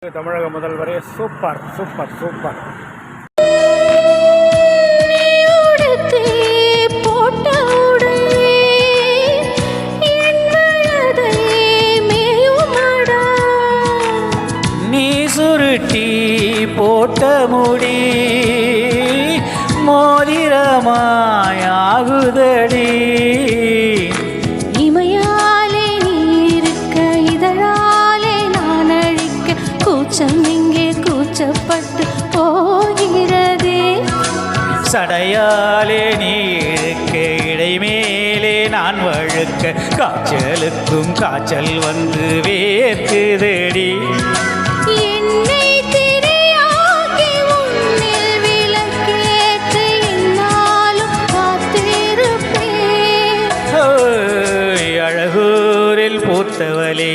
தமிழக முதல்வரே super super super. நீ சுருட்டி போட்ட முடி மோதிரமாயாகுதடி. இமையாலே நீருக்க இதழாலே நான் அழிக்க கூச்சம் இங்கே கூச்சப்பட்டு போகிறதே. சடையாலே நீ இருக்க இடைமேலே நான் வழுக்க காய்ச்சலுக்கும் காய்ச்சல் வந்து வேர்க்குதடி. என்னை திரையாக்கி உன்னில் விளக்கேற்றி என்னாலும் காத்திருப்பேன். அழகூரில் பூத்தவளே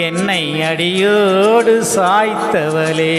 என்னை அடியோடு சாய்த்தவளே.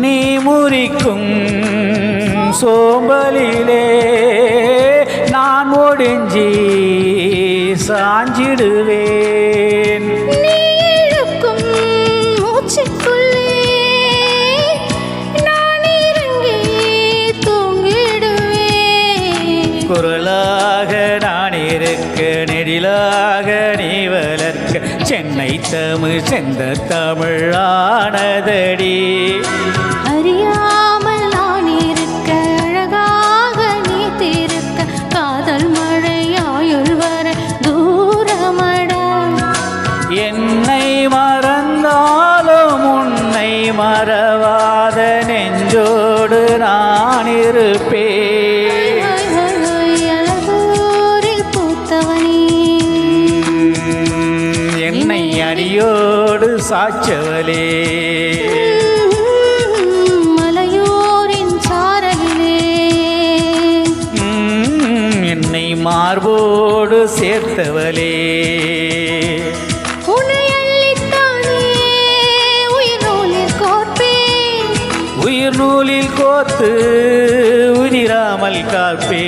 நீ முறிக்கும் சோம்பலிலே நான் ஒடிஞ்சி சாஞ்சிடுவேன். நீ இழுக்கும் மூச்சுக்குள்ளே நான் இறங்கி தூங்கிடுவேன். குரலாக நான் இருக்க நெடிலாக நீ வளர்க்க சென்னை தமிழ் செந்த தமிழ் ஆனதடி. அறியாமல் நான் இருக்க அழகாக நீ திருக்க காதல் மழையாயுள் வர தூரமடா. என்னை மறந்தாலும் உன்னை மறவாத நெஞ்சோடு நான் இருப்பேன். அழகூரில் பூத்தவனே என்னை அடியோடு சாச்சவளே. மலையோரின் சாரலிலே என்னை மார்போடு சேர்த்தவளே. உன்னை அள்ளித்தானே உயிர் நூலில் கோர்ப்பேன். உயிர் நூலில் கோத்து உதிராமல் காப்பே.